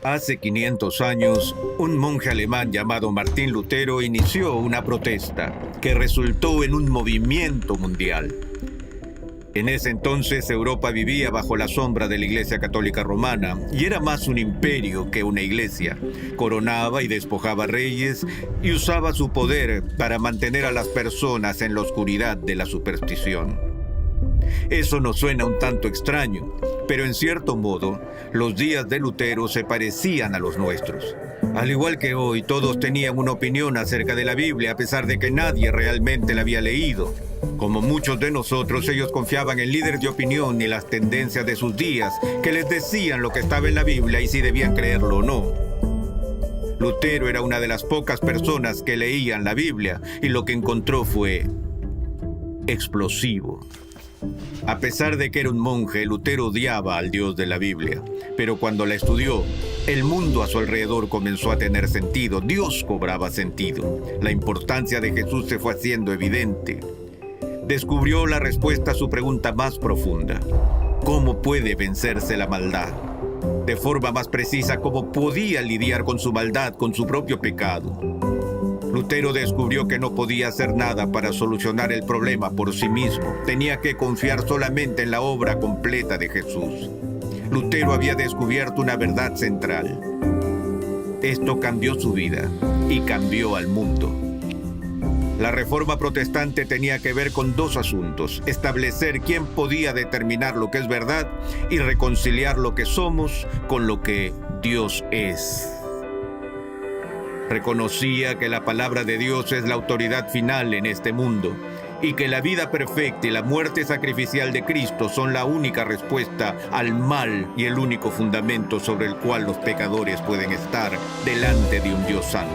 Hace 500 años, un monje alemán llamado Martín Lutero inició una protesta que resultó en un movimiento mundial. En ese entonces Europa vivía bajo la sombra de la Iglesia Católica Romana y era más un imperio que una iglesia. Coronaba y despojaba reyes y usaba su poder para mantener a las personas en la oscuridad de la superstición. Eso nos suena un tanto extraño, pero en cierto modo, los días de Lutero se parecían a los nuestros. Al igual que hoy, todos tenían una opinión acerca de la Biblia, a pesar de que nadie realmente la había leído. Como muchos de nosotros, ellos confiaban en líderes de opinión y las tendencias de sus días, que les decían lo que estaba en la Biblia y si debían creerlo o no. Lutero era una de las pocas personas que leían la Biblia, y lo que encontró fue explosivo. A pesar de que era un monje, Lutero odiaba al Dios de la Biblia. Pero cuando la estudió, el mundo a su alrededor comenzó a tener sentido. Dios cobraba sentido. La importancia de Jesús se fue haciendo evidente. Descubrió la respuesta a su pregunta más profunda. ¿Cómo puede vencerse la maldad? De forma más precisa, ¿cómo podía lidiar con su maldad, con su propio pecado? Lutero descubrió que no podía hacer nada para solucionar el problema por sí mismo. Tenía que confiar solamente en la obra completa de Jesús. Lutero había descubierto una verdad central. Esto cambió su vida y cambió al mundo. La Reforma Protestante tenía que ver con dos asuntos: establecer quién podía determinar lo que es verdad y reconciliar lo que somos con lo que Dios es. Reconocía que la palabra de Dios es la autoridad final en este mundo y que la vida perfecta y la muerte sacrificial de Cristo son la única respuesta al mal y el único fundamento sobre el cual los pecadores pueden estar delante de un Dios santo.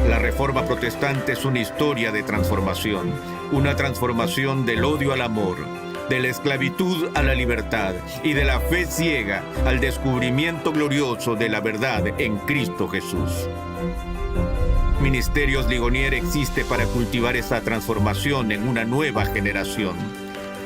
La Reforma Protestante es una historia de transformación, una transformación del odio al amor, de la esclavitud a la libertad y de la fe ciega al descubrimiento glorioso de la verdad en Cristo Jesús. Ministerios Ligonier existe para cultivar esa transformación en una nueva generación.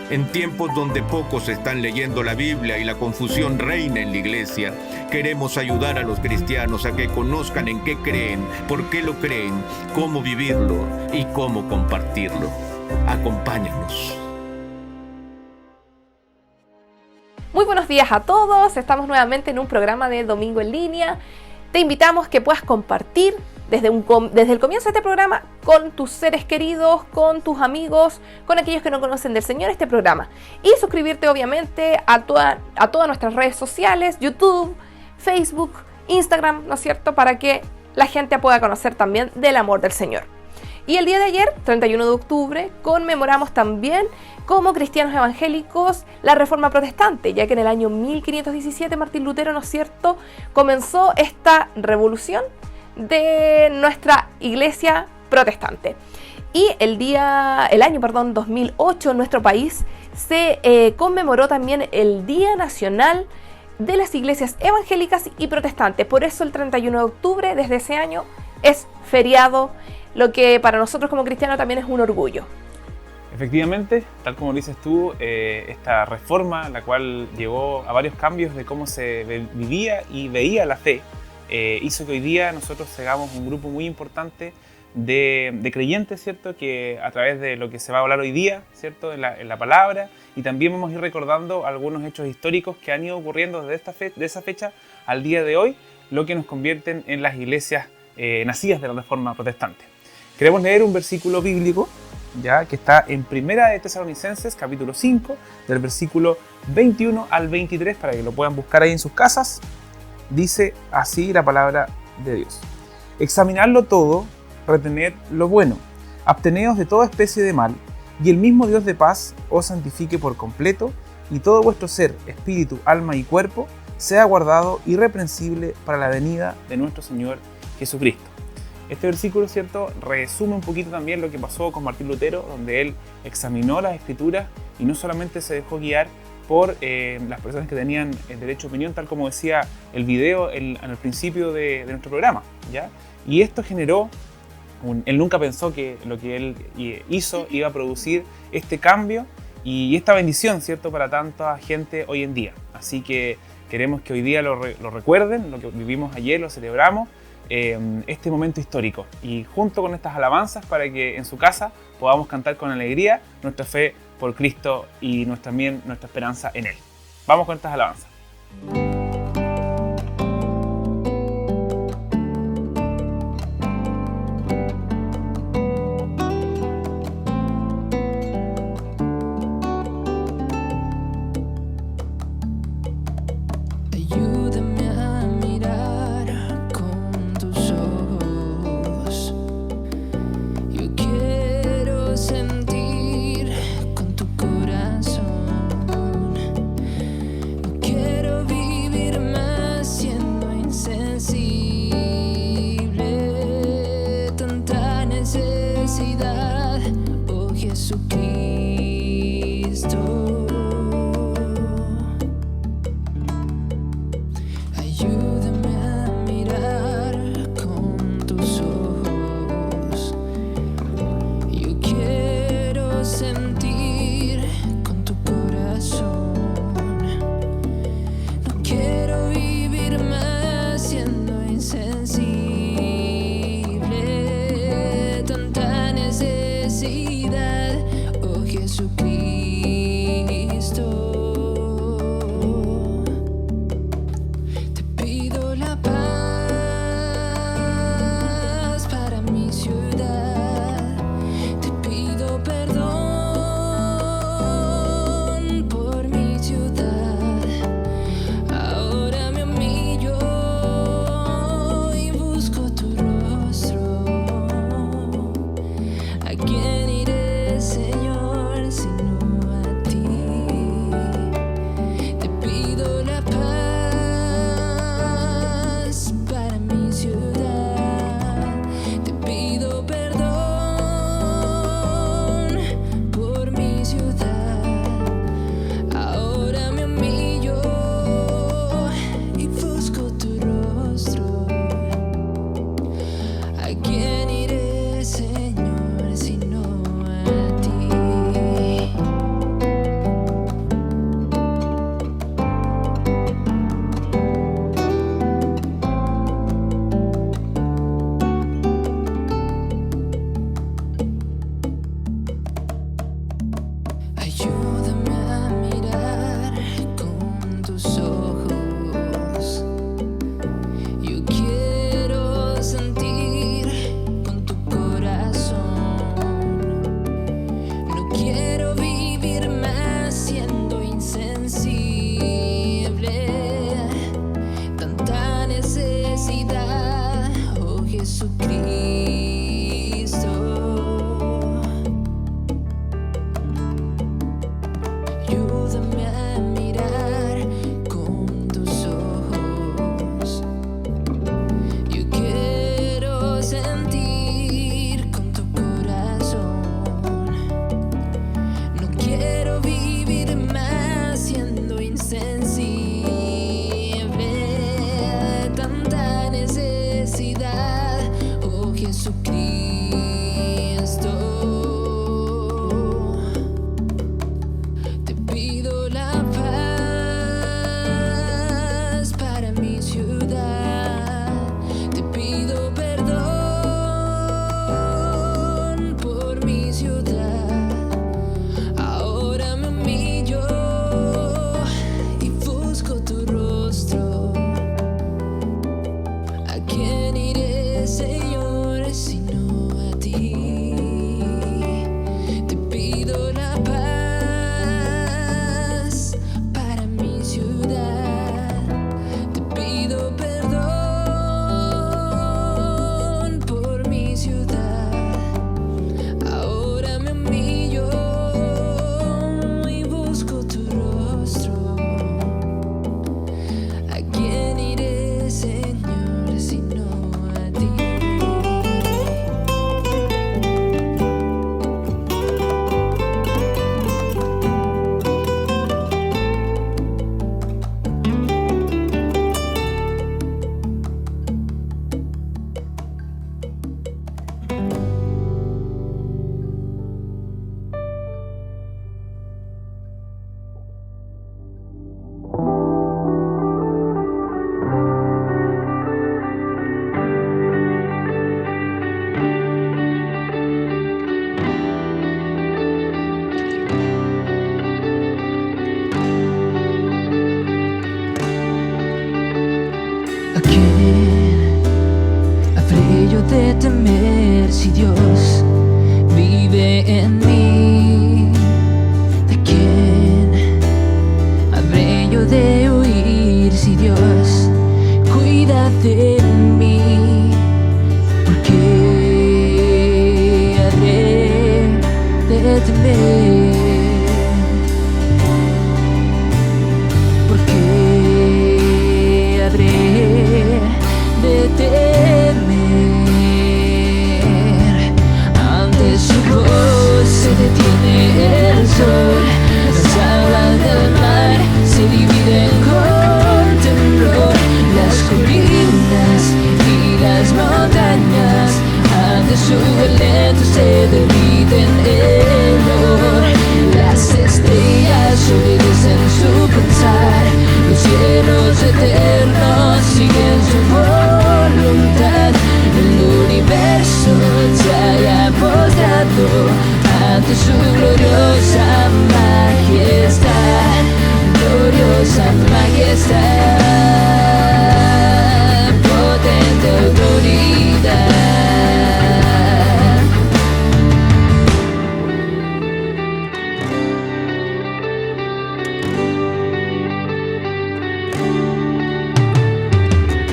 En tiempos donde pocos están leyendo la Biblia y la confusión reina en la iglesia, queremos ayudar a los cristianos a que conozcan en qué creen, por qué lo creen, cómo vivirlo y cómo compartirlo. Acompáñanos. Muy buenos días a todos, estamos nuevamente en un programa de Domingo en Línea. Te invitamos que puedas compartir desde el comienzo de este programa con tus seres queridos, con tus amigos, con aquellos que no conocen del Señor este programa. Y suscribirte obviamente a todas nuestras redes sociales, YouTube, Facebook, Instagram, ¿no es cierto? Para que la gente pueda conocer también del amor del Señor. Y el día de ayer, 31 de octubre, conmemoramos también como cristianos evangélicos la Reforma Protestante, ya que en el año 1517 Martín Lutero, ¿no es cierto?, comenzó esta revolución de nuestra iglesia protestante. Y el año 2008 en nuestro país se conmemoró también el Día Nacional de las Iglesias Evangélicas y Protestantes. Por eso el 31 de octubre desde ese año es feriado, lo que para nosotros como cristianos también es un orgullo. Efectivamente, tal como dices tú, esta reforma, la cual llevó a varios cambios de cómo se vivía y veía la fe, hizo que hoy día nosotros seamos un grupo muy importante de creyentes, ¿cierto?, que a través de lo que se va a hablar hoy día, ¿cierto?, en la palabra, y también vamos a ir recordando algunos hechos históricos que han ido ocurriendo desde esa fecha al día de hoy, lo que nos convierten en las iglesias nacidas de la Reforma Protestante. Queremos leer un versículo bíblico, ya que está en Primera de Tesalonicenses, capítulo 5, del versículo 21 al 23, para que lo puedan buscar ahí en sus casas. Dice así la palabra de Dios: examinadlo todo, retened lo bueno, absteneos de toda especie de mal, y el mismo Dios de paz os santifique por completo, y todo vuestro ser, espíritu, alma y cuerpo, sea guardado irreprensible para la venida de nuestro Señor Jesucristo. Este versículo, ¿cierto?, resume un poquito también lo que pasó con Martín Lutero, donde él examinó las Escrituras y no solamente se dejó guiar por las personas que tenían el derecho a opinión, tal como decía el video en el principio de nuestro programa, ¿ya? Y esto generó, él nunca pensó que lo que él hizo iba a producir este cambio y esta bendición, ¿cierto?, para tanta gente hoy en día. Así que Queremos que hoy día lo recuerden, lo que vivimos ayer, lo celebramos, este momento histórico. Y junto con estas alabanzas, para que en su casa podamos cantar con alegría nuestra fe por Cristo y también nuestra esperanza en Él. Vamos con estas alabanzas. Ayúdame a mirar con tus ojos. Yo quiero sentir con tu corazón. No quiero vivir más siendo insensible. Tanta necesidad, oh Jesucristo. Ayúdame a mirar con tus ojos. Yo quiero sentir con tu corazón. No quiero vivir más siendo insensible. Tanta necesidad, oh Jesucristo. Te pido la paz para mi ciudad. Te pido perdón por mi ciudad. Ahora me humillo y busco tu rostro. ¿A quién iré, Señor, sino a ti? temer? ¿Por qué habré de temer? Ante su voz se detiene el sol, las aguas del mar se dividen con temblor, las colinas y las montañas ante su aliento se derriten el olor, las estrellas obedecen su pensar, los cielos eternos siguen su voluntad, el universo se haya postrado ante su gloriosa majestad, gloriosa majestad, potente autoridad.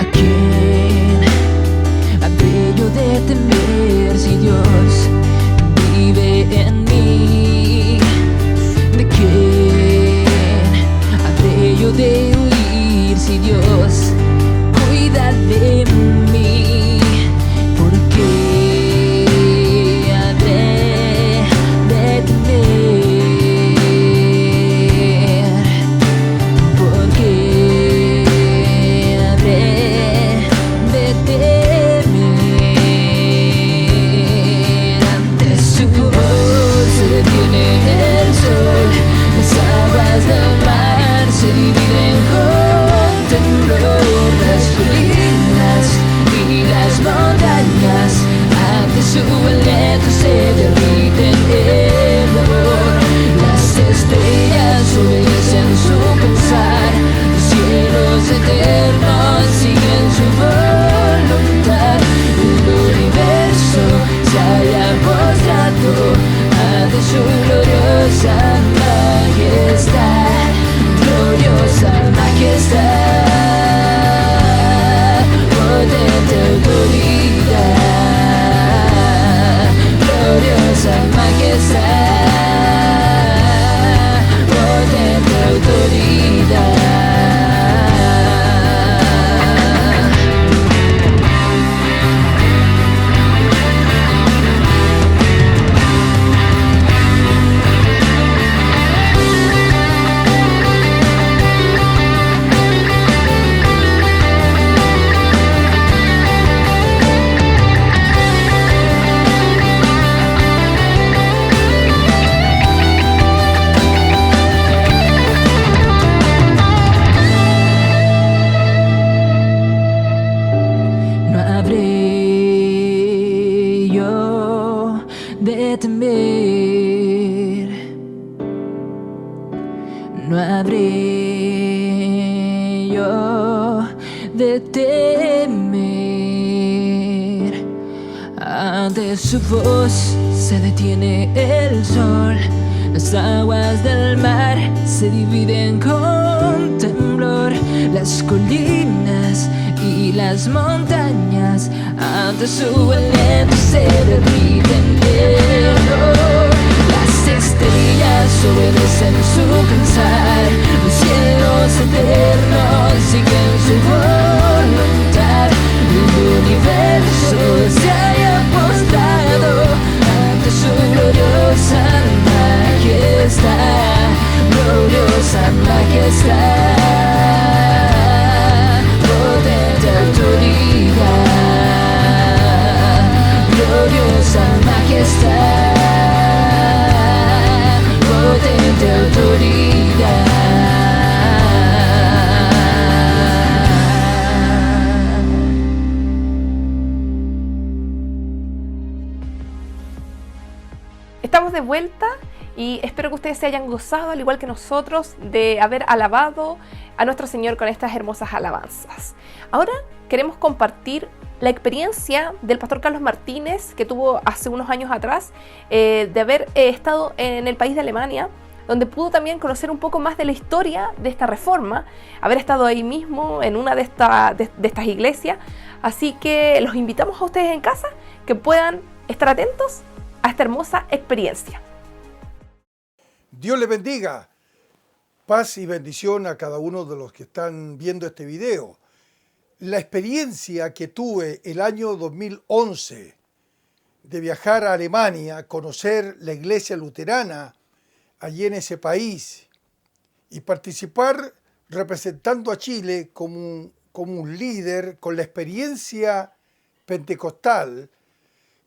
¿A quién habré yo de temer si Dios vive en mí? ¿De quién habré yo de huir si Dios cuida de mí? ¿Por qué habré de temer? ¿Por qué habré de temer? Ante su voz se detiene el sol, las aguas del mar se dividen con temblor, las colinas y las montañas ante su aliento se derriten el olor, las estrellas obedecen su pensar, los cielos eternos siguen su voluntad, el universo se haya postrado ante su gloriosa majestad, gloriosa majestad, potente autoridad, gloriosa majestad, potente autoridad. No habré yo de temer, no habré yo de temer. Ante su voz se detiene el sol, las aguas del mar se dividen con temblor, las colinas y las montañas ante su aliento se derriten el olor, las estrellas obedecen su pensar, los cielos eternos siguen su voluntad, el universo se haya postrado ante su gloriosa majestad, gloriosa majestad, potente autoridad, gloriosa majestad, potente autoridad. Estamos de vuelta y espero que ustedes se hayan gozado, al igual que nosotros, de haber alabado a nuestro Señor con estas hermosas alabanzas. Ahora queremos compartir la experiencia del pastor Carlos Martínez, que tuvo hace unos años atrás, de haber estado en el país de Alemania, donde pudo también conocer un poco más de la historia de esta reforma, haber estado ahí mismo en una de estas iglesias. Así que los invitamos a ustedes en casa que puedan estar atentos a esta hermosa experiencia. Dios les bendiga. Paz y bendición a cada uno de los que están viendo este video. La experiencia que tuve el año 2011 de viajar a Alemania, conocer la iglesia luterana allí en ese país y participar representando a Chile como un líder con la experiencia pentecostal,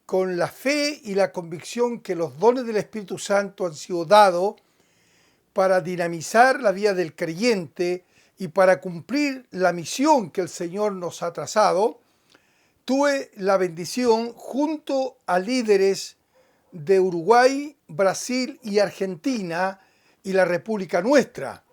con la fe y la convicción que los dones del Espíritu Santo han sido dados para dinamizar la vida del creyente y para cumplir la misión que el Señor nos ha trazado, tuve la bendición junto a líderes de Uruguay, Brasil y Argentina y la República nuestra,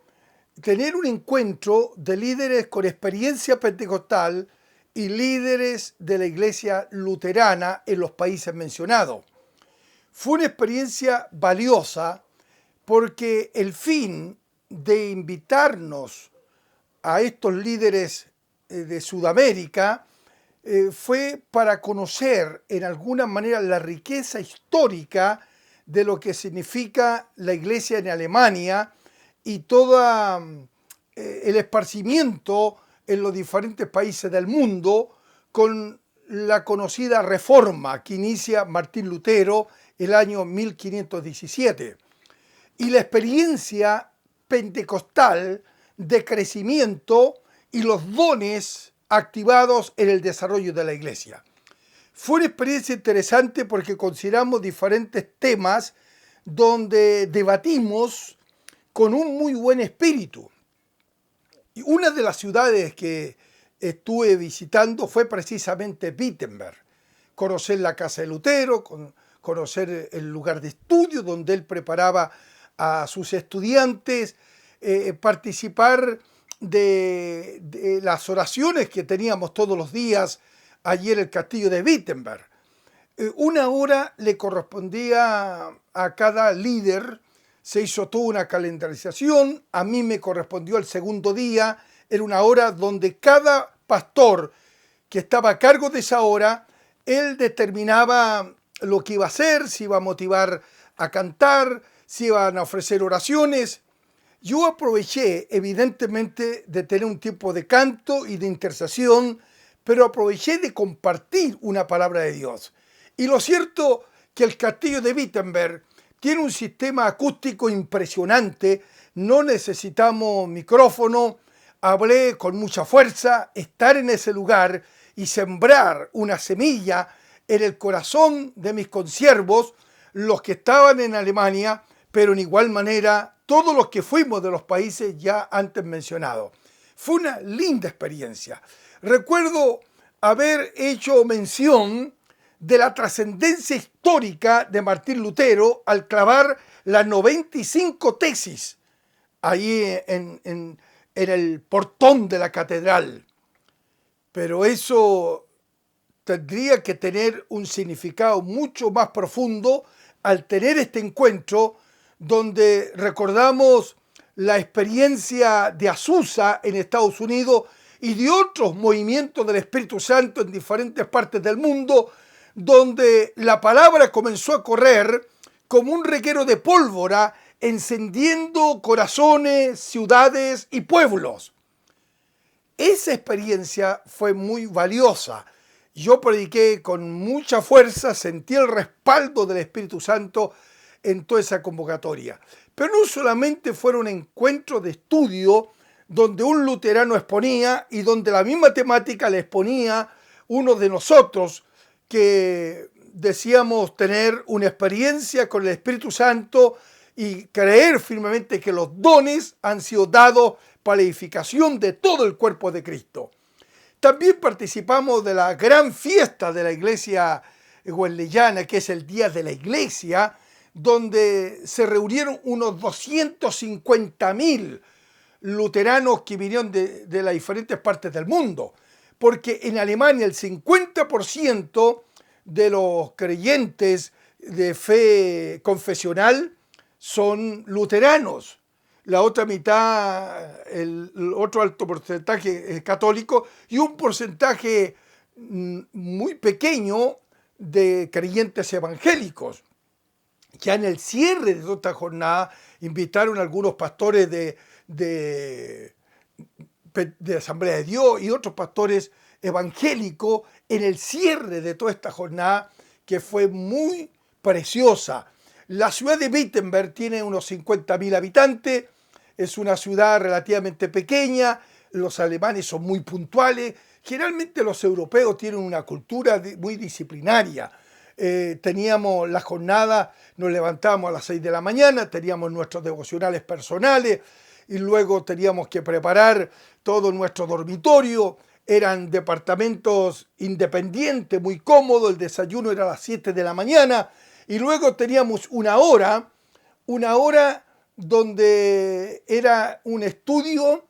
tener un encuentro de líderes con experiencia pentecostal y líderes de la iglesia luterana en los países mencionados. Fue una experiencia valiosa porque el fin de invitarnos a estos líderes de Sudamérica fue para conocer en alguna manera la riqueza histórica de lo que significa la iglesia en Alemania y todo el esparcimiento en los diferentes países del mundo con la conocida reforma que inicia Martín Lutero el año 1517 y la experiencia pentecostal de crecimiento y los dones activados en el desarrollo de la iglesia. Fue una experiencia interesante porque consideramos diferentes temas donde debatimos con un muy buen espíritu. Y una de las ciudades que estuve visitando fue precisamente Wittenberg. Conocer la casa de Lutero, conocer el lugar de estudio donde él preparaba a sus estudiantes, participar de las oraciones que teníamos todos los días allí en el castillo de Wittenberg. Una hora le correspondía a cada líder, se hizo toda una calendarización, a mí me correspondió el segundo día, era una hora donde cada pastor que estaba a cargo de esa hora, él determinaba lo que iba a hacer, si iba a motivar a cantar, si iban a ofrecer oraciones. Yo aproveché evidentemente de tener un tiempo de canto y de intercesión, pero aproveché de compartir una palabra de Dios. Y lo cierto que el castillo de Wittenberg tiene un sistema acústico impresionante, no necesitamos micrófono, hablé con mucha fuerza, estar en ese lugar y sembrar una semilla en el corazón de mis consiervos, los que estaban en Alemania, pero en igual manera todos los que fuimos de los países ya antes mencionados. Fue una linda experiencia. Recuerdo haber hecho mención de la trascendencia histórica de Martín Lutero al clavar las 95 tesis ahí en el portón de la catedral. Pero eso tendría que tener un significado mucho más profundo al tener este encuentro donde recordamos la experiencia de Azusa en Estados Unidos y de otros movimientos del Espíritu Santo en diferentes partes del mundo, donde la palabra comenzó a correr como un reguero de pólvora, encendiendo corazones, ciudades y pueblos. Esa experiencia fue muy valiosa. Yo prediqué con mucha fuerza, sentí el respaldo del Espíritu Santo en toda esa convocatoria. Pero no solamente fueron encuentros de estudio donde un luterano exponía y donde la misma temática le exponía uno de nosotros que decíamos tener una experiencia con el Espíritu Santo y creer firmemente que los dones han sido dados para la edificación de todo el cuerpo de Cristo. También participamos de la gran fiesta de la iglesia wesleyana, que es el Día de la Iglesia, donde se reunieron unos 250.000 luteranos que vinieron de las diferentes partes del mundo, porque en Alemania el 50% de los creyentes de fe confesional son luteranos, la otra mitad, el otro alto porcentaje es católico y un porcentaje muy pequeño de creyentes evangélicos. ya en el cierre de toda esta jornada, invitaron a algunos pastores de Asamblea de Dios y otros pastores evangélicos en el cierre de toda esta jornada, que fue muy preciosa. La ciudad de Wittenberg tiene unos 50.000 habitantes, es una ciudad relativamente pequeña, los alemanes son muy puntuales, generalmente los europeos tienen una cultura muy disciplinaria. Teníamos la jornada, nos levantábamos a las 6 de la mañana, teníamos nuestros devocionales personales y luego teníamos que preparar todo nuestro dormitorio. Eran departamentos independientes, muy cómodos, el desayuno era a las 7 de la mañana y luego teníamos una hora donde era un estudio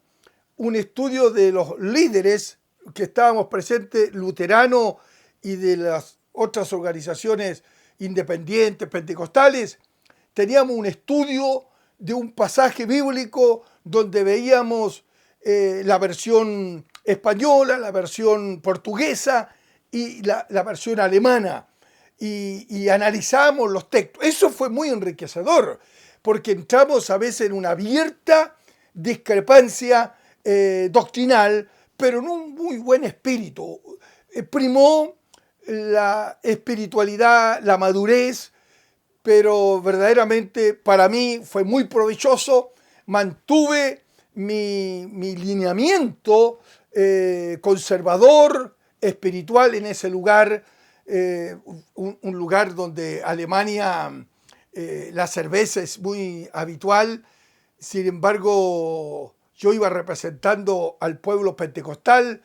de los líderes que estábamos presentes, luteranos y de las otras organizaciones independientes, pentecostales. Teníamos un estudio de un pasaje bíblico donde veíamos la versión española, la versión portuguesa y la versión alemana. Y analizamos los textos. Eso fue muy enriquecedor, porque entramos a veces en una abierta discrepancia doctrinal, pero en un muy buen espíritu. Primó la espiritualidad, la madurez, pero verdaderamente para mí fue muy provechoso. Mantuve mi lineamiento conservador, espiritual en ese lugar, un lugar donde Alemania la cerveza es muy habitual. Sin embargo, yo iba representando al pueblo pentecostal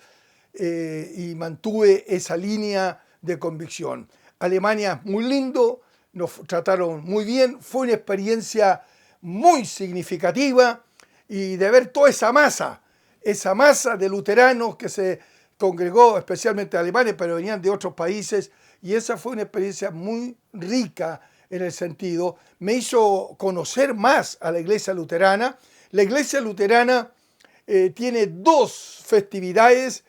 y mantuve esa línea de convicción. Alemania es muy lindo, nos trataron muy bien, fue una experiencia muy significativa, y de ver toda esa masa de luteranos que se congregó, especialmente alemanes, pero venían de otros países, y esa fue una experiencia muy rica en el sentido, me hizo conocer más a la iglesia luterana. La iglesia luterana tiene dos festividades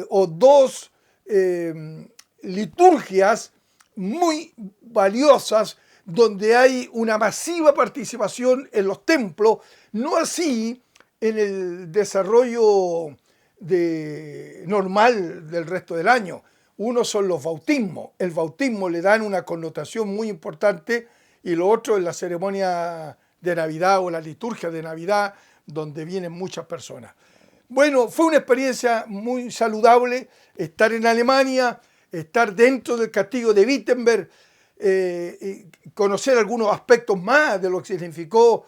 o dos liturgias muy valiosas, donde hay una masiva participación en los templos, no así en el desarrollo normal del resto del año. Uno son los bautismos. El bautismo le dan una connotación muy importante, y lo otro es la ceremonia de Navidad o la liturgia de Navidad, donde vienen muchas personas. Bueno, fue una experiencia muy saludable estar en Alemania, estar dentro del castillo de Wittenberg, conocer algunos aspectos más de lo que significó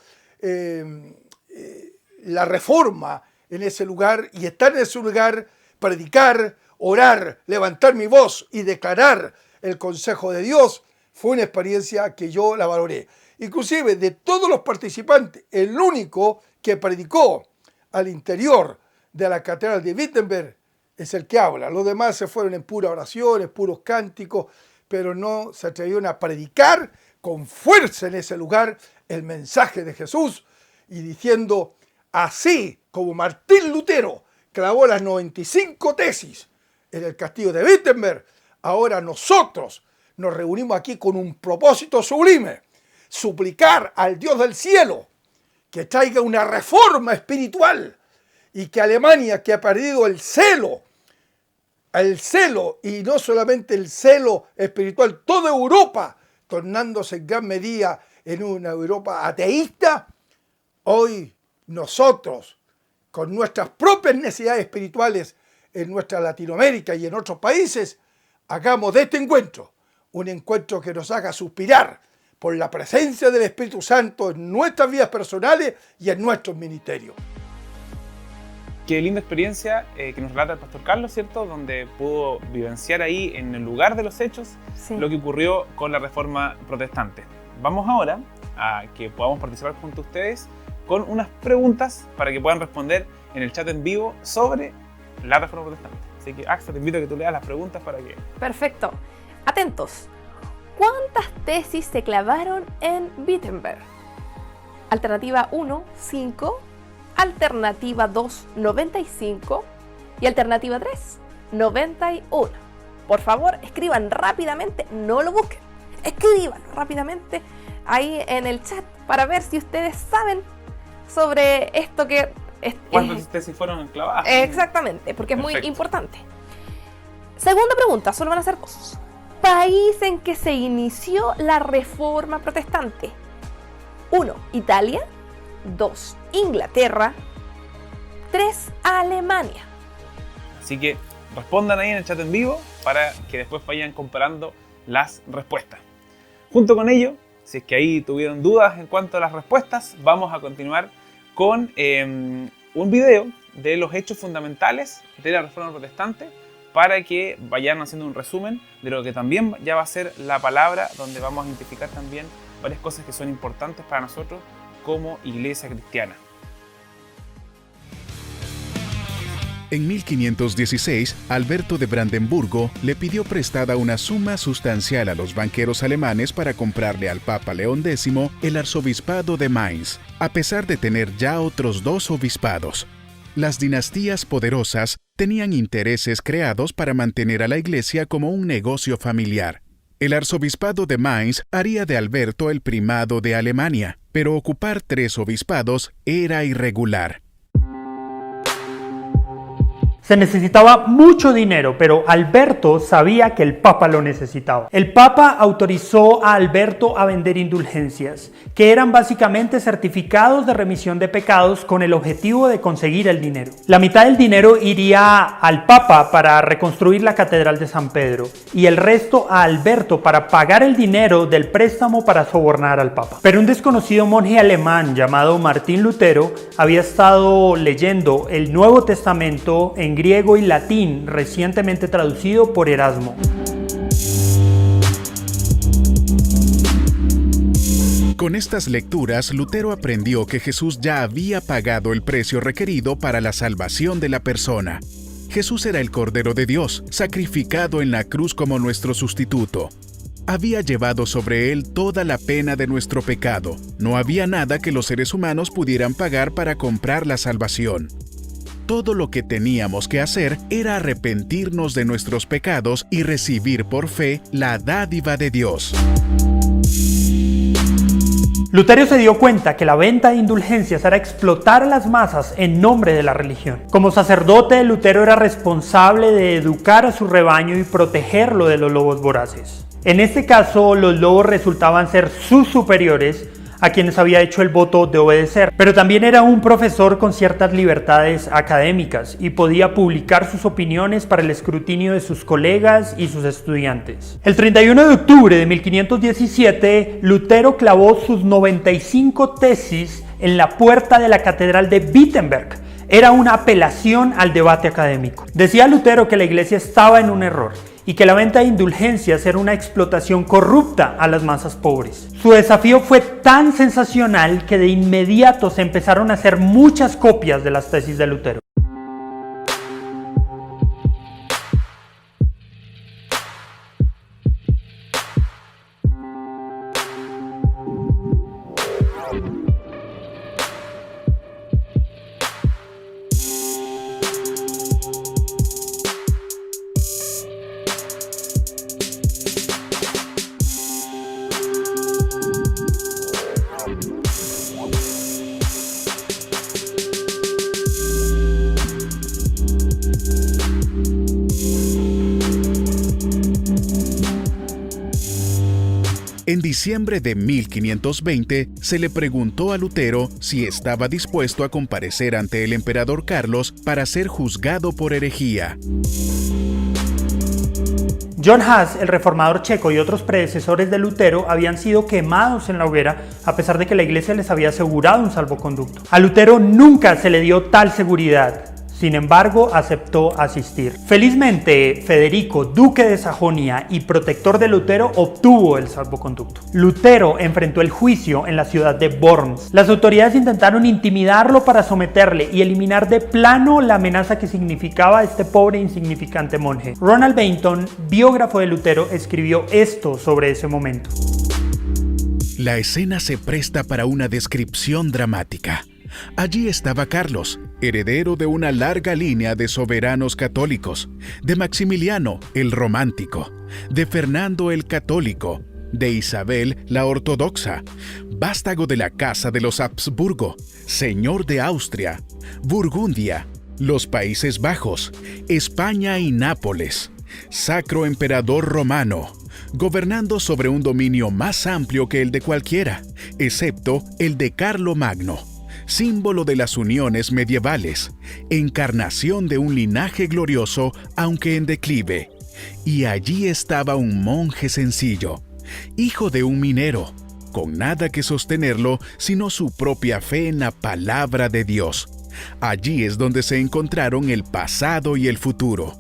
la reforma en ese lugar, y estar en ese lugar, predicar, orar, levantar mi voz y declarar el consejo de Dios. Fue una experiencia que yo la valoré. Inclusive, de todos los participantes, el único que predicó al interior de la catedral de Wittenberg es el que habla. Los demás se fueron en puras oraciones, puros cánticos, pero no se atrevieron a predicar con fuerza en ese lugar el mensaje de Jesús, y diciendo, así como Martín Lutero clavó las 95 tesis en el castillo de Wittenberg, ahora nosotros nos reunimos aquí con un propósito sublime: suplicar al Dios del cielo que traiga una reforma espiritual, y que Alemania, que ha perdido el celo, y no solamente el celo espiritual, toda Europa, tornándose en gran medida en una Europa ateísta, hoy nosotros, con nuestras propias necesidades espirituales en nuestra Latinoamérica y en otros países, hagamos de este encuentro un encuentro que nos haga suspirar por la presencia del Espíritu Santo en nuestras vidas personales y en nuestros ministerios. Qué linda experiencia que nos relata el pastor Carlos, ¿cierto? Donde pudo vivenciar ahí, en el lugar de los hechos, Sí. lo que ocurrió con la Reforma Protestante. Vamos ahora a que podamos participar junto a ustedes con unas preguntas para que puedan responder en el chat en vivo sobre la Reforma Protestante. Así que, Axa, te invito a que tú leas las preguntas para que... Perfecto. Atentos. ¿Cuántas tesis se clavaron en Wittenberg? Alternativa 1, 5. Alternativa 2, 95. Y alternativa 3, 91. Por favor, escriban rápidamente, no lo busquen. escríbanlo rápidamente ahí en el chat para ver si ustedes saben sobre esto que... ¿Cuántas tesis fueron clavadas? Exactamente, porque es muy Perfecto. importante. Segunda pregunta, solo van a ser dos. País en que se inició la Reforma Protestante. 1. Italia. 2. Inglaterra. 3. Alemania. Así que respondan ahí en el chat en vivo para que después vayan comparando las respuestas. Junto con ello, si es que ahí tuvieron dudas en cuanto a las respuestas, vamos a continuar con un video de los hechos fundamentales de la Reforma Protestante para que vayan haciendo un resumen de lo que también ya va a ser la palabra, donde vamos a identificar también varias cosas que son importantes para nosotros como iglesia cristiana. En 1516, Alberto de Brandenburgo le pidió prestada una suma sustancial a los banqueros alemanes para comprarle al Papa León X el arzobispado de Mainz, a pesar de tener ya otros 2 obispados. Las dinastías poderosas tenían intereses creados para mantener a la Iglesia como un negocio familiar. El arzobispado de Mainz haría de Alberto el primado de Alemania, pero ocupar 3 obispados era irregular. Se necesitaba mucho dinero, pero Alberto sabía que el Papa lo necesitaba. El Papa autorizó a Alberto a vender indulgencias, que eran básicamente certificados de remisión de pecados con el objetivo de conseguir el dinero. La mitad del dinero iría al Papa para reconstruir la Catedral de San Pedro y el resto a Alberto para pagar el dinero del préstamo para sobornar al Papa. Pero un desconocido monje alemán llamado Martín Lutero había estado leyendo el Nuevo Testamento en griego y latín, recientemente traducido por Erasmo. Con estas lecturas, Lutero aprendió que Jesús ya había pagado el precio requerido para la salvación de la persona. Jesús era el Cordero de Dios, sacrificado en la cruz como nuestro sustituto. Había llevado sobre él toda la pena de nuestro pecado. No había nada que los seres humanos pudieran pagar para comprar la salvación. Todo lo que teníamos que hacer era arrepentirnos de nuestros pecados y recibir por fe la dádiva de Dios. Lutero se dio cuenta que la venta de indulgencias era explotar a las masas en nombre de la religión. Como sacerdote, Lutero era responsable de educar a su rebaño y protegerlo de los lobos voraces. En este caso, los lobos resultaban ser sus superiores, a quienes había hecho el voto de obedecer, pero también era un profesor con ciertas libertades académicas y podía publicar sus opiniones para el escrutinio de sus colegas y sus estudiantes. El 31 de octubre de 1517, Lutero clavó sus 95 tesis en la puerta de la Catedral de Wittenberg. Era una apelación al debate académico. Decía Lutero que la iglesia estaba en un error y que la venta de indulgencias era una explotación corrupta a las masas pobres. Su desafío fue tan sensacional que de inmediato se empezaron a hacer muchas copias de las tesis de Lutero. En diciembre de 1520 se le preguntó a Lutero si estaba dispuesto a comparecer ante el emperador Carlos para ser juzgado por herejía. John Huss, el reformador checo, y otros predecesores de Lutero habían sido quemados en la hoguera a pesar de que la iglesia les había asegurado un salvoconducto. A Lutero nunca se le dio tal seguridad. Sin embargo, aceptó asistir. Felizmente, Federico, duque de Sajonia y protector de Lutero, obtuvo el salvoconducto. Lutero enfrentó el juicio en la ciudad de Worms. Las autoridades intentaron intimidarlo para someterle y eliminar de plano la amenaza que significaba este pobre e insignificante monje. Ronald Bainton, biógrafo de Lutero, escribió esto sobre ese momento. La escena se presta para una descripción dramática. Allí estaba Carlos, heredero de una larga línea de soberanos católicos, de Maximiliano el Romántico, de Fernando el Católico, de Isabel la Ortodoxa, vástago de la casa de los Habsburgo, señor de Austria, Burgundia, los Países Bajos, España y Nápoles, sacro emperador romano, gobernando sobre un dominio más amplio que el de cualquiera, excepto el de Carlomagno, símbolo de las uniones medievales, encarnación de un linaje glorioso aunque en declive. Y allí estaba un monje sencillo, hijo de un minero, con nada que sostenerlo sino su propia fe en la palabra de Dios. Allí es donde se encontraron el pasado y el futuro.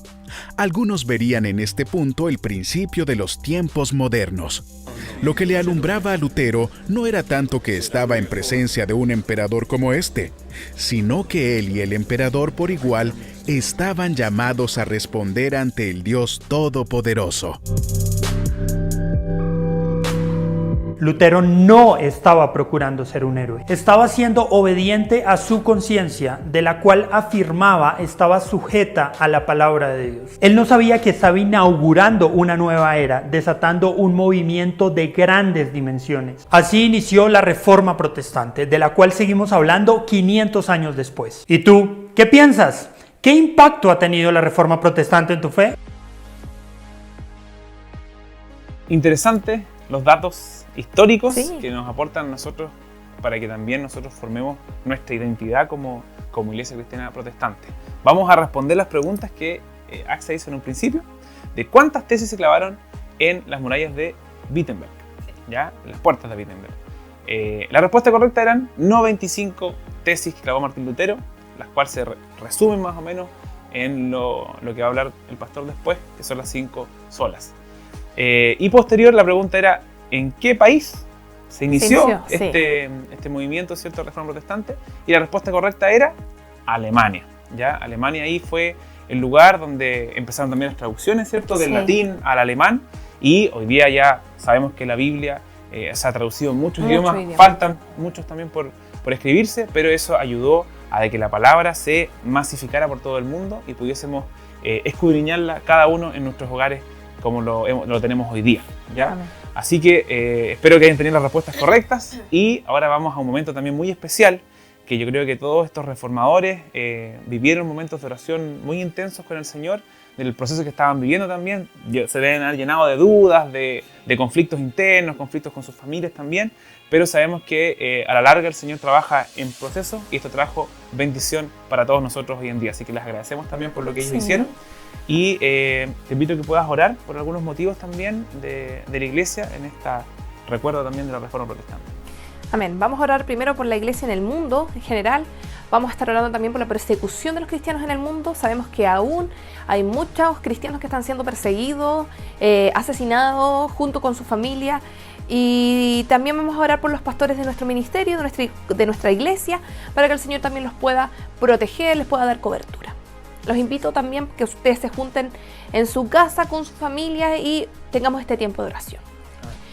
Algunos verían en este punto el principio de los tiempos modernos. Lo que le alumbraba a Lutero no era tanto que estaba en presencia de un emperador como este, sino que él y el emperador por igual estaban llamados a responder ante el Dios Todopoderoso. Lutero no estaba procurando ser un héroe. Estaba siendo obediente a su conciencia, de la cual afirmaba estaba sujeta a la palabra de Dios. Él no sabía que estaba inaugurando una nueva era, desatando un movimiento de grandes dimensiones. Así inició la Reforma Protestante, de la cual seguimos hablando 500 años después. ¿Y tú? ¿Qué piensas? ¿Qué impacto ha tenido la Reforma Protestante en tu fe? Interesante los datos históricos Sí. que nos aportan nosotros para que también nosotros formemos nuestra identidad como Iglesia Cristiana Protestante. Vamos a responder las preguntas que Axa hizo en un principio, de cuántas tesis se clavaron en las murallas de Wittenberg, ¿ya? En las puertas de Wittenberg. La respuesta correcta eran 95 tesis que clavó Martín Lutero, las cuales se resumen más o menos en lo que va a hablar el pastor después, que son las 5 solas. Y posterior la pregunta era ¿en qué país se inició este movimiento, ¿cierto?, de Reforma Protestante? Y la respuesta correcta era Alemania. ¿Ya? Alemania ahí fue el lugar donde empezaron también las traducciones, ¿cierto?, del latín al alemán. Y hoy día ya sabemos que la Biblia se ha traducido en muchos idiomas, faltan muchos también por escribirse, pero eso ayudó a que la palabra se masificara por todo el mundo y pudiésemos escudriñarla cada uno en nuestros hogares como lo tenemos hoy día, ¿ya? Amén. Así que espero que hayan tenido las respuestas correctas y ahora vamos a un momento también muy especial que yo creo que todos estos reformadores vivieron momentos de oración muy intensos con el Señor, del proceso que estaban viviendo también. Se deben haber llenado de dudas, de conflictos internos, conflictos con sus familias también, pero sabemos que a la larga el Señor trabaja en proceso y esto trajo bendición para todos nosotros hoy en día. Así que les agradecemos también por lo que ellos hicieron. Y te invito a que puedas orar por algunos motivos también de la iglesia en esta recuerdo también de la Reforma Protestante. Amén. Vamos a orar primero por la iglesia en el mundo en general. Vamos a estar orando también por la persecución de los cristianos en el mundo. Sabemos que aún hay muchos cristianos que están siendo perseguidos, asesinados junto con su familia. Y también vamos a orar por los pastores de nuestro ministerio, de nuestra iglesia, para que el Señor también los pueda proteger, les pueda dar cobertura. Los invito también que ustedes se junten en su casa con su familia y tengamos este tiempo de oración.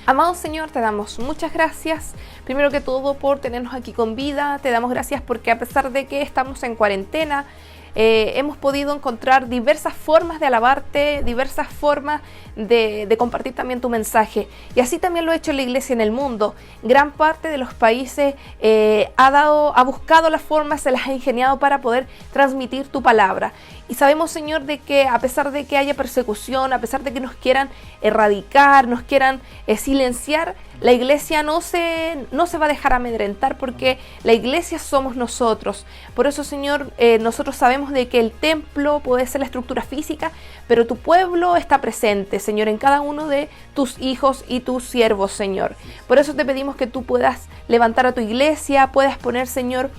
Amado Señor, te damos muchas gracias, primero que todo por tenernos aquí con vida. Te damos gracias porque a pesar de que estamos en cuarentena, hemos podido encontrar diversas formas de alabarte, diversas formas de compartir también tu mensaje. Y así también lo ha hecho la iglesia en el mundo. Gran parte de los países ha buscado las formas, se las ha ingeniado para poder transmitir tu palabra. Y sabemos, Señor, de que a pesar de que haya persecución, a pesar de que nos quieran erradicar, nos quieran silenciar, la iglesia no se va a dejar amedrentar, porque la iglesia somos nosotros. Por eso, Señor, nosotros sabemos de que el templo puede ser la estructura física, pero tu pueblo está presente, Señor, en cada uno de tus hijos y tus siervos, Señor. Por eso te pedimos que tú puedas levantar a tu iglesia, puedas poner, Señor,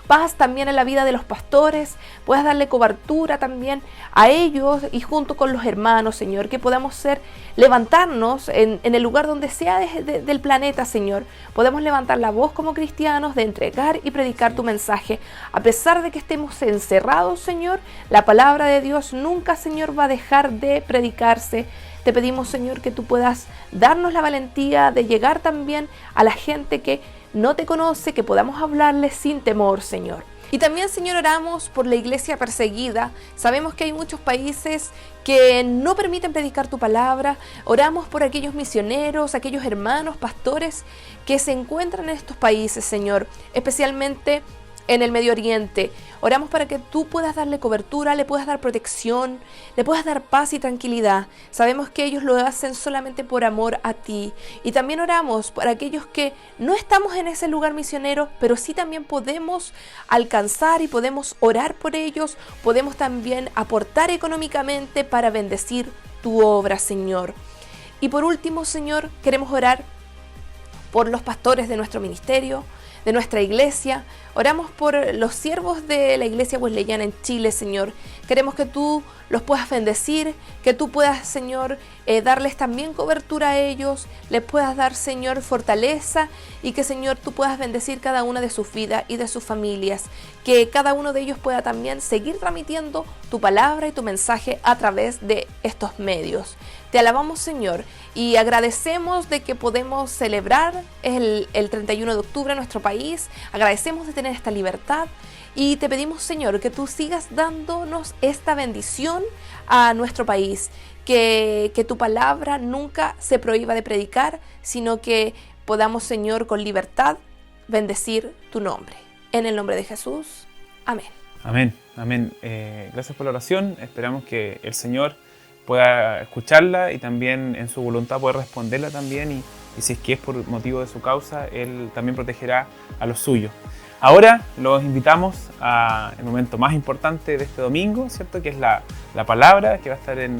paz también en la vida de los pastores, puedas darle cobertura también a ellos y junto con los hermanos, Señor, que podamos levantarnos en el lugar donde sea del planeta, Señor. Podemos levantar la voz como cristianos de entregar y predicar tu mensaje. A pesar de que estemos encerrados, Señor, la palabra de Dios nunca, Señor, va a dejar de predicarse. Te pedimos, Señor, que tú puedas darnos la valentía de llegar también a la gente que no te conoce, que podamos hablarles sin temor, Señor. Y también, Señor, oramos por la iglesia perseguida. Sabemos que hay muchos países que no permiten predicar tu palabra. Oramos por aquellos misioneros, aquellos hermanos, pastores que se encuentran en estos países, Señor, especialmente en el Medio Oriente. Oramos para que tú puedas darle cobertura, le puedas dar protección, le puedas dar paz y tranquilidad. Sabemos que ellos lo hacen solamente por amor a ti. Y también oramos por aquellos que no estamos en ese lugar misionero, pero sí también podemos alcanzar y podemos orar por ellos, podemos también aportar económicamente para bendecir tu obra, Señor. Y por último, Señor, queremos orar por los pastores de nuestro ministerio, de nuestra iglesia. Oramos por los siervos de la iglesia wesleyana en Chile, Señor. Queremos que tú los puedas bendecir, que tú puedas, Señor, darles también cobertura a ellos, les puedas dar, Señor, fortaleza y que, Señor, tú puedas bendecir cada una de sus vidas y de sus familias. Que cada uno de ellos pueda también seguir transmitiendo tu palabra y tu mensaje a través de estos medios. Te alabamos, Señor, y agradecemos de que podemos celebrar el 31 de octubre en nuestro país. Agradecemos de tener esta libertad y te pedimos, Señor, que tú sigas dándonos esta bendición a nuestro país. Que tu palabra nunca se prohíba de predicar, sino que podamos, Señor, con libertad bendecir tu nombre. En el nombre de Jesús. Amén. Amén, amén. Gracias por la oración. Esperamos que el Señor pueda escucharla y también en su voluntad poder responderla también y si es que es por motivo de su causa, Él también protegerá a los suyos. Ahora los invitamos al momento más importante de este domingo, ¿cierto? Que es la palabra que va a estar en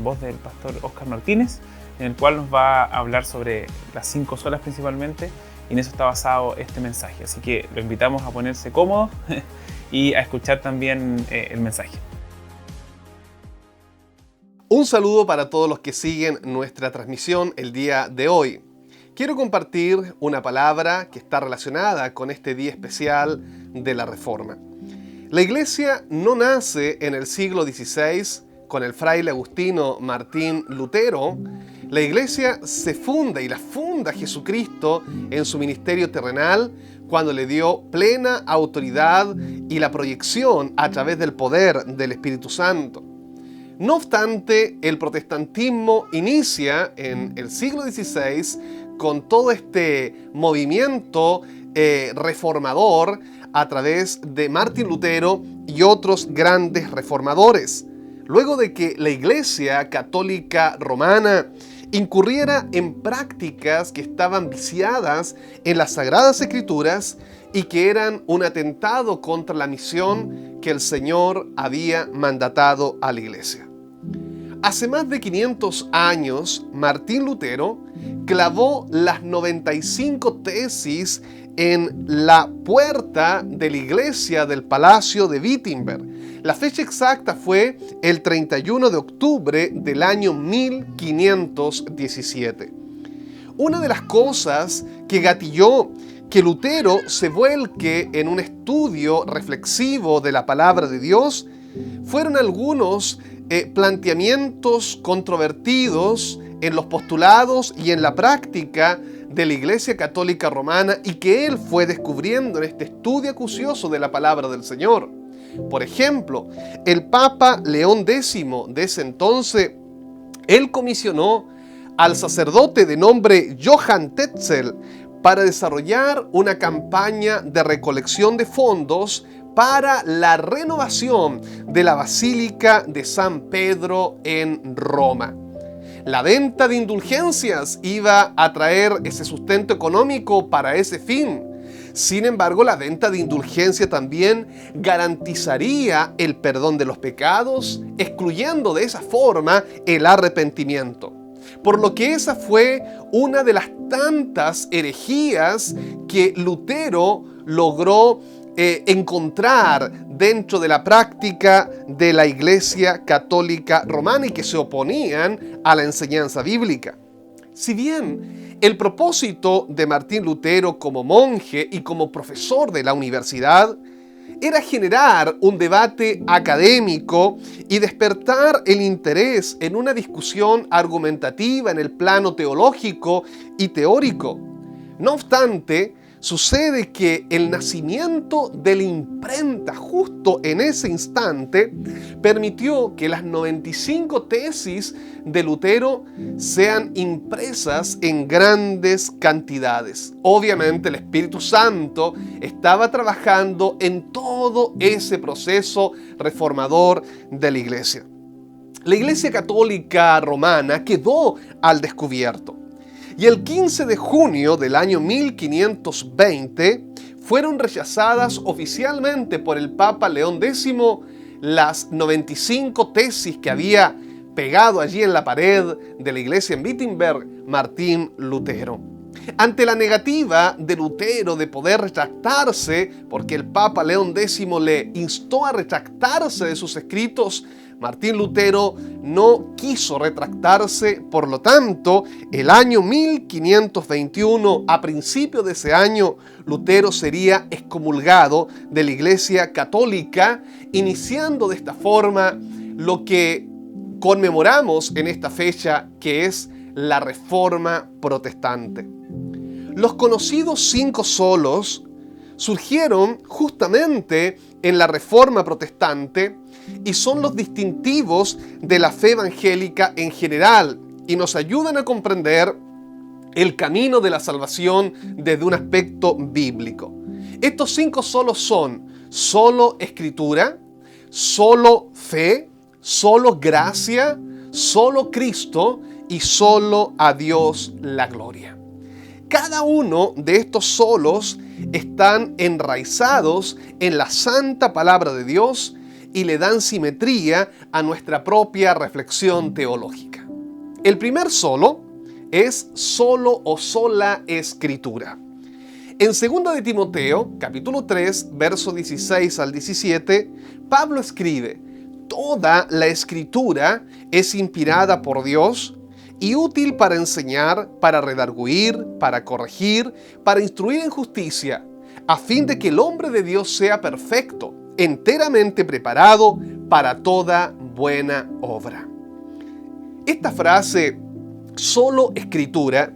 voz del pastor Óscar Martínez, en el cual nos va a hablar sobre las 5 solas principalmente, y en eso está basado este mensaje. Así que lo invitamos a ponerse cómodo y a escuchar también el mensaje. Un saludo para todos los que siguen nuestra transmisión el día de hoy. Quiero compartir una palabra que está relacionada con este día especial de la Reforma. La Iglesia no nace en el siglo XVI con el fraile agustino Martín Lutero. La Iglesia se funda y la funda Jesucristo en su ministerio terrenal cuando le dio plena autoridad y la proyección a través del poder del Espíritu Santo. No obstante, el protestantismo inicia en el siglo XVI con todo este movimiento reformador a través de Martín Lutero y otros grandes reformadores. Luego de que la Iglesia Católica Romana incurriera en prácticas que estaban viciadas en las Sagradas Escrituras y que eran un atentado contra la misión que el Señor había mandatado a la Iglesia. Hace más de 500 años, Martín Lutero clavó las 95 tesis en la puerta de la iglesia del Palacio de Wittenberg. La fecha exacta fue el 31 de octubre del año 1517. Una de las cosas que gatilló que Lutero se vuelque en un estudio reflexivo de la palabra de Dios fueron algunos planteamientos controvertidos en los postulados y en la práctica de la Iglesia Católica Romana y que él fue descubriendo en este estudio acucioso de la palabra del Señor. Por ejemplo, el Papa León X de ese entonces, él comisionó al sacerdote de nombre Johann Tetzel para desarrollar una campaña de recolección de fondos para la renovación de la Basílica de San Pedro en Roma. La venta de indulgencias iba a traer ese sustento económico para ese fin. Sin embargo, la venta de indulgencia también garantizaría el perdón de los pecados, excluyendo de esa forma el arrepentimiento. Por lo que esa fue una de las tantas herejías que Lutero logró encontrar dentro de la práctica de la Iglesia Católica Romana y que se oponían a la enseñanza bíblica. Si bien el propósito de Martín Lutero como monje y como profesor de la universidad era generar un debate académico y despertar el interés en una discusión argumentativa en el plano teológico y teórico. No obstante, sucede que el nacimiento de la imprenta justo en ese instante permitió que las 95 tesis de Lutero sean impresas en grandes cantidades. Obviamente el Espíritu Santo estaba trabajando en todo ese proceso reformador de la Iglesia. La Iglesia Católica Romana quedó al descubierto. Y el 15 de junio del año 1520 fueron rechazadas oficialmente por el Papa León X las 95 tesis que había pegado allí en la pared de la iglesia en Wittenberg Martín Lutero. Ante la negativa de Lutero de poder retractarse, porque el Papa León X le instó a retractarse de sus escritos, Martín Lutero no quiso retractarse. Por lo tanto, el año 1521, a principios de ese año, Lutero sería excomulgado de la Iglesia Católica, iniciando de esta forma lo que conmemoramos en esta fecha, que es la Reforma Protestante. Los conocidos 5 solos surgieron justamente en la Reforma Protestante y son los distintivos de la fe evangélica en general y nos ayudan a comprender el camino de la salvación desde un aspecto bíblico. Estos 5 solos son solo Escritura, solo fe, solo gracia, solo Cristo y solo a Dios la gloria. Cada uno de estos solos están enraizados en la santa palabra de Dios y le dan simetría a nuestra propia reflexión teológica. El primer solo es solo o sola Escritura. En 2 de Timoteo, capítulo 3, verso 16 al 17, Pablo escribe: toda la Escritura es inspirada por Dios y útil para enseñar, para redarguir, para corregir, para instruir en justicia, a fin de que el hombre de Dios sea perfecto, enteramente preparado para toda buena obra. Esta frase, solo Escritura,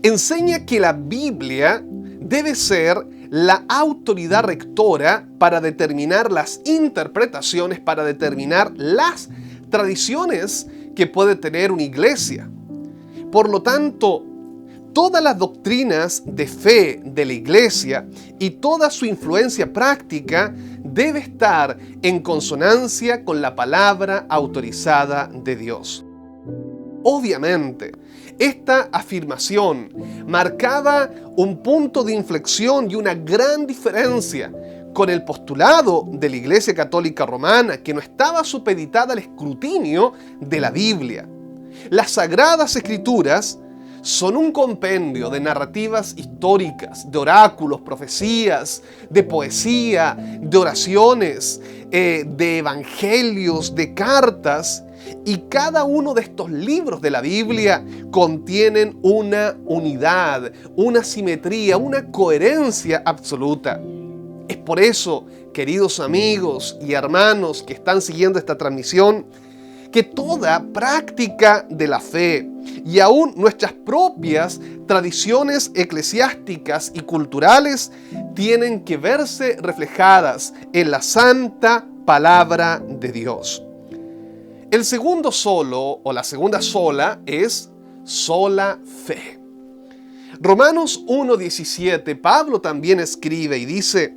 enseña que la Biblia debe ser la autoridad rectora para determinar las interpretaciones, para determinar las tradiciones que puede tener una iglesia. Por lo tanto, todas las doctrinas de fe de la iglesia y toda su influencia práctica debe estar en consonancia con la palabra autorizada de Dios. Obviamente, esta afirmación marcaba un punto de inflexión y una gran diferencia con el postulado de la Iglesia Católica Romana, que no estaba supeditada al escrutinio de la Biblia. Las Sagradas Escrituras son un compendio de narrativas históricas, de oráculos, profecías, de poesía, de oraciones, de evangelios, de cartas, y cada uno de estos libros de la Biblia contienen una unidad, una simetría, una coherencia absoluta. Es por eso, queridos amigos y hermanos que están siguiendo esta transmisión, que toda práctica de la fe y aún nuestras propias tradiciones eclesiásticas y culturales tienen que verse reflejadas en la santa palabra de Dios. El segundo solo o la segunda sola es sola fe. Romanos 1:17, Pablo también escribe y dice: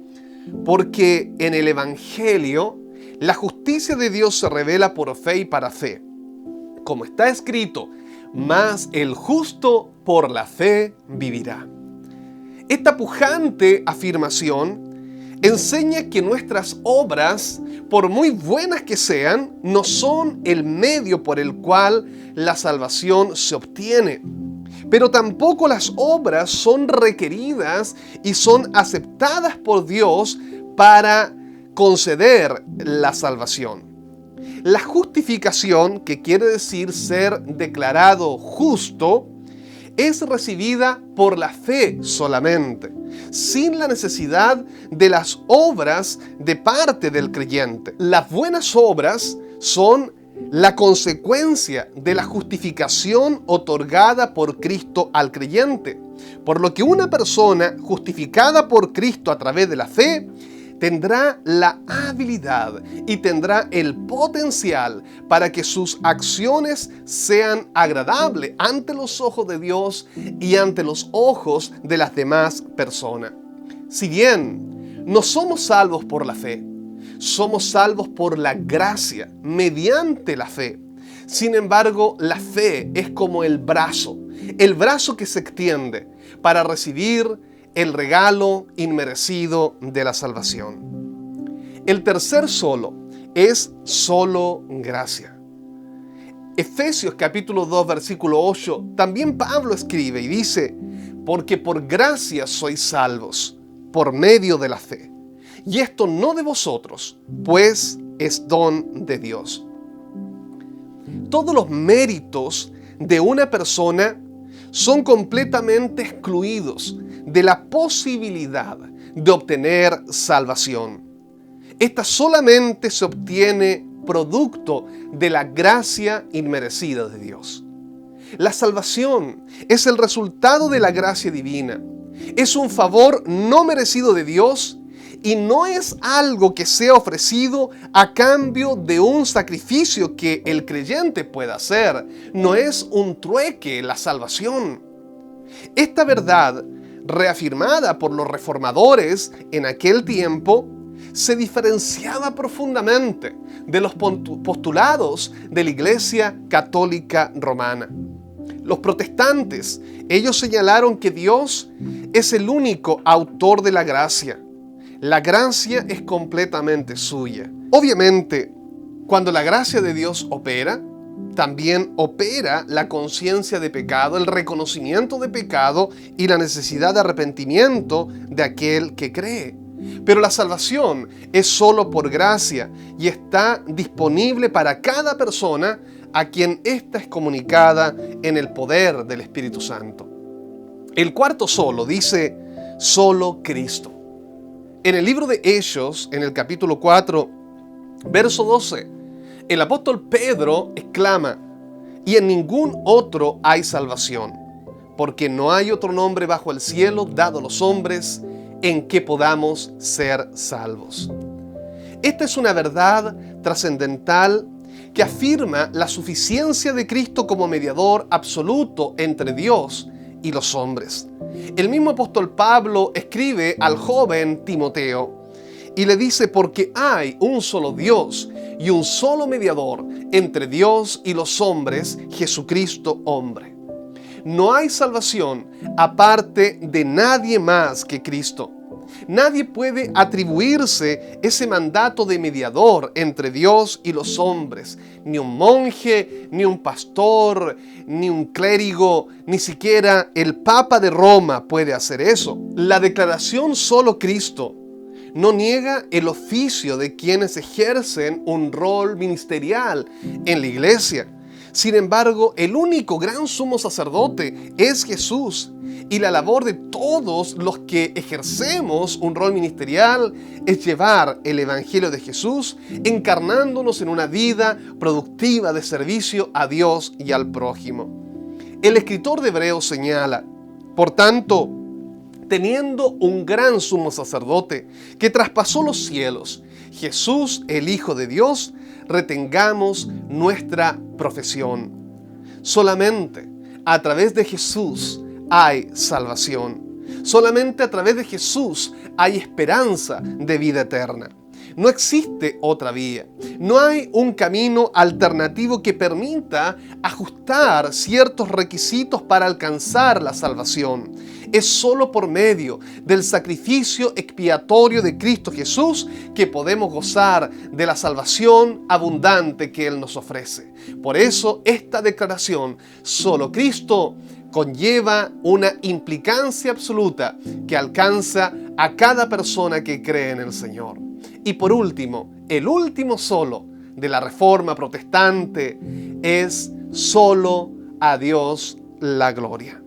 porque en el Evangelio la justicia de Dios se revela por fe y para fe. Como está escrito, mas el justo por la fe vivirá. Esta pujante afirmación enseña que nuestras obras, por muy buenas que sean, no son el medio por el cual la salvación se obtiene. Pero tampoco las obras son requeridas y son aceptadas por Dios para conceder la salvación. La justificación, que quiere decir ser declarado justo, es recibida por la fe solamente, sin la necesidad de las obras de parte del creyente. Las buenas obras son la consecuencia de la justificación otorgada por Cristo al creyente. Por lo que una persona justificada por Cristo a través de la fe tendrá la habilidad y tendrá el potencial para que sus acciones sean agradables ante los ojos de Dios y ante los ojos de las demás personas. Si bien no somos salvos por la fe, somos salvos por la gracia, mediante la fe. Sin embargo, la fe es como el brazo que se extiende para recibir el regalo inmerecido de la salvación. El tercer solo es solo gracia. Efesios capítulo 2 versículo 8, también Pablo escribe y dice: porque por gracia sois salvos, por medio de la fe. Y esto no de vosotros, pues es don de Dios. Todos los méritos de una persona son completamente excluidos de la posibilidad de obtener salvación. Esta solamente se obtiene producto de la gracia inmerecida de Dios. La salvación es el resultado de la gracia divina. Es un favor no merecido de Dios y no es algo que sea ofrecido a cambio de un sacrificio que el creyente pueda hacer. No es un trueque la salvación. Esta verdad, reafirmada por los reformadores en aquel tiempo, se diferenciaba profundamente de los postulados de la Iglesia Católica Romana. Los protestantes, ellos señalaron que Dios es el único autor de la gracia. La gracia es completamente suya. Obviamente, cuando la gracia de Dios opera, también opera la conciencia de pecado, el reconocimiento de pecado y la necesidad de arrepentimiento de aquel que cree. Pero la salvación es solo por gracia y está disponible para cada persona a quien ésta es comunicada en el poder del Espíritu Santo. El cuarto solo dice: solo Cristo. En el libro de Hechos, en el capítulo 4, verso 12, el apóstol Pedro exclama: y en ningún otro hay salvación, porque no hay otro nombre bajo el cielo dado a los hombres en que podamos ser salvos. Esta es una verdad trascendental que afirma la suficiencia de Cristo como mediador absoluto entre Dios y los hombres. El mismo apóstol Pablo escribe al joven Timoteo y le dice: porque hay un solo Dios y un solo mediador entre Dios y los hombres, Jesucristo hombre. No hay salvación aparte de nadie más que Cristo. Nadie puede atribuirse ese mandato de mediador entre Dios y los hombres. Ni un monje, ni un pastor, ni un clérigo, ni siquiera el Papa de Roma puede hacer eso. La declaración solo Cristo no niega el oficio de quienes ejercen un rol ministerial en la iglesia. Sin embargo, el único gran sumo sacerdote es Jesús, y la labor de todos los que ejercemos un rol ministerial es llevar el Evangelio de Jesús, encarnándonos en una vida productiva de servicio a Dios y al prójimo. El escritor de Hebreos señala: por tanto, teniendo un gran sumo sacerdote que traspasó los cielos, Jesús, el Hijo de Dios, retengamos nuestra profesión. Solamente a través de Jesús hay salvación. Solamente a través de Jesús hay esperanza de vida eterna. No existe otra vía. No hay un camino alternativo que permita ajustar ciertos requisitos para alcanzar la salvación. Es solo por medio del sacrificio expiatorio de Cristo Jesús que podemos gozar de la salvación abundante que Él nos ofrece. Por eso esta declaración, solo Cristo, conlleva una implicancia absoluta que alcanza a cada persona que cree en el Señor. Y por último, el último solo de la Reforma Protestante es: solo a Dios la gloria.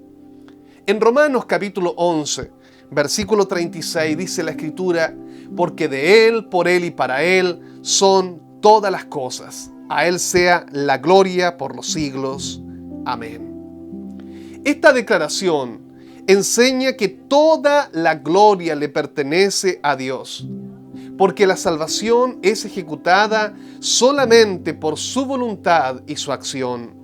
En Romanos capítulo 11, versículo 36 dice la Escritura: porque de Él, por Él y para Él son todas las cosas. A Él sea la gloria por los siglos. Amén. Esta declaración enseña que toda la gloria le pertenece a Dios, porque la salvación es ejecutada solamente por su voluntad y su acción.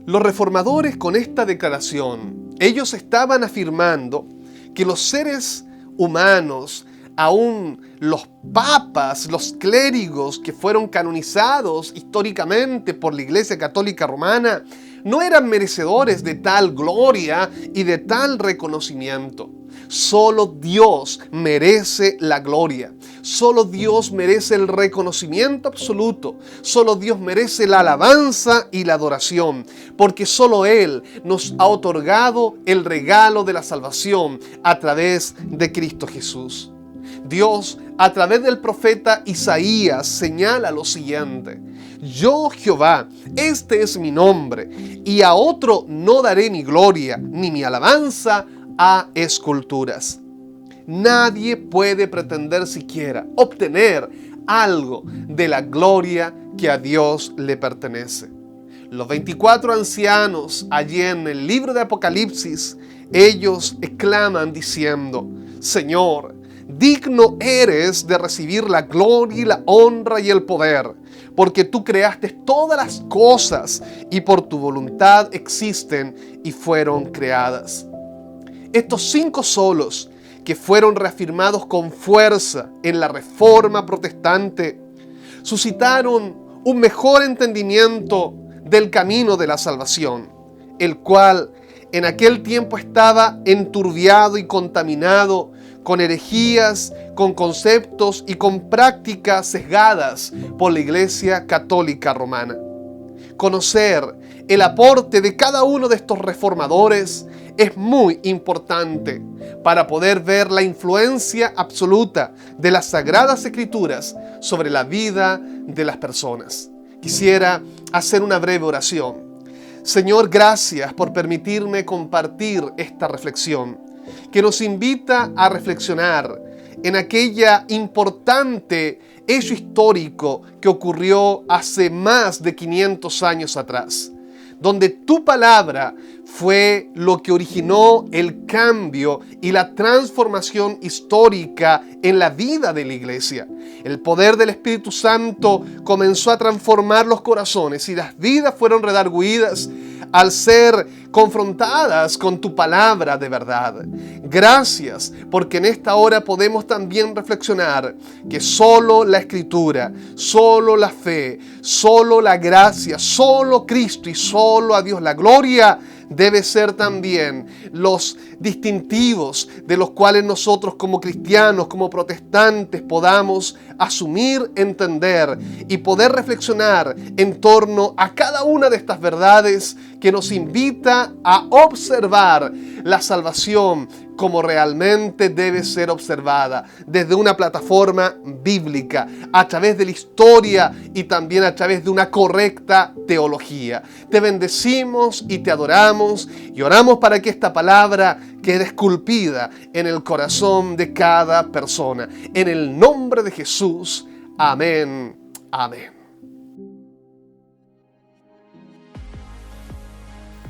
Los reformadores, con esta declaración, ellos estaban afirmando que los seres humanos, aún los papas, los clérigos que fueron canonizados históricamente por la Iglesia Católica Romana, no eran merecedores de tal gloria y de tal reconocimiento. Solo Dios merece la gloria. Solo Dios merece el reconocimiento absoluto. Solo Dios merece la alabanza y la adoración, porque solo Él nos ha otorgado el regalo de la salvación a través de Cristo Jesús. Dios, a través del profeta Isaías, señala lo siguiente: Yo, Jehová, este es mi nombre, y a otro no daré mi gloria, ni mi alabanza a esculturas. Nadie puede pretender siquiera obtener algo de la gloria que a Dios le pertenece. Los 24 ancianos, allí en el libro de Apocalipsis, ellos exclaman diciendo: Señor, digno eres de recibir la gloria y la honra y el poder, porque tú creaste todas las cosas y por tu voluntad existen y fueron creadas. Estos 5 solos que fueron reafirmados con fuerza en la Reforma Protestante suscitaron un mejor entendimiento del camino de la salvación, el cual en aquel tiempo estaba enturbiado y contaminado con herejías, con conceptos y con prácticas sesgadas por la Iglesia Católica Romana. Conocer el aporte de cada uno de estos reformadores es muy importante para poder ver la influencia absoluta de las Sagradas Escrituras sobre la vida de las personas. Quisiera hacer una breve oración. Señor, gracias por permitirme compartir esta reflexión, que nos invita a reflexionar en aquella importante hecho histórico que ocurrió hace más de 500 años atrás, donde tu palabra fue lo que originó el cambio y la transformación histórica en la vida de la iglesia. El poder del Espíritu Santo comenzó a transformar los corazones y las vidas fueron redargüidas al ser confrontadas con tu palabra de verdad. Gracias, porque en esta hora podemos también reflexionar que solo la Escritura, solo la fe, solo la gracia, solo Cristo y solo a Dios la gloria debe ser también los distintivos de los cuales nosotros como cristianos, como protestantes, podamos asumir, entender y poder reflexionar en torno a cada una de estas verdades que nos invita a observar la salvación como realmente debe ser observada, desde una plataforma bíblica, a través de la historia y también a través de una correcta teología. Te bendecimos y te adoramos y oramos para que esta palabra quede esculpida en el corazón de cada persona. En el nombre de Jesús. Amén. Amén.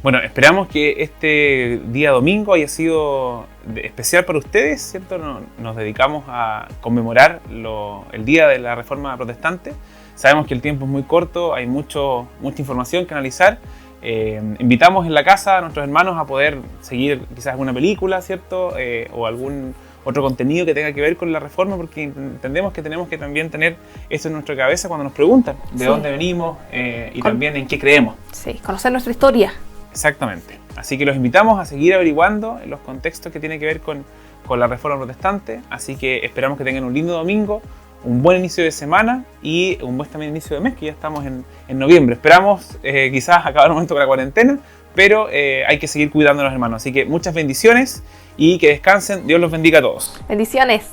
Bueno, esperamos que este día domingo haya sido especial para ustedes, ¿cierto? Nos dedicamos a conmemorar el Día de la Reforma Protestante. Sabemos que el tiempo es muy corto, hay mucha información que analizar. Invitamos en la casa a nuestros hermanos a poder seguir quizás alguna película, ¿cierto? O algún otro contenido que tenga que ver con la Reforma, porque entendemos que tenemos que también tener esto en nuestra cabeza cuando nos preguntan de dónde venimos y también en qué creemos. Sí, conocer nuestra historia. Exactamente. Así que los invitamos a seguir averiguando los contextos que tienen que ver con la Reforma Protestante. Así que esperamos que tengan un lindo domingo, un buen inicio de semana y un buen también inicio de mes, que ya estamos en noviembre. Esperamos quizás acabar un momento con la cuarentena, pero hay que seguir cuidándonos, hermanos. Así que muchas bendiciones y que descansen. Dios los bendiga a todos. Bendiciones.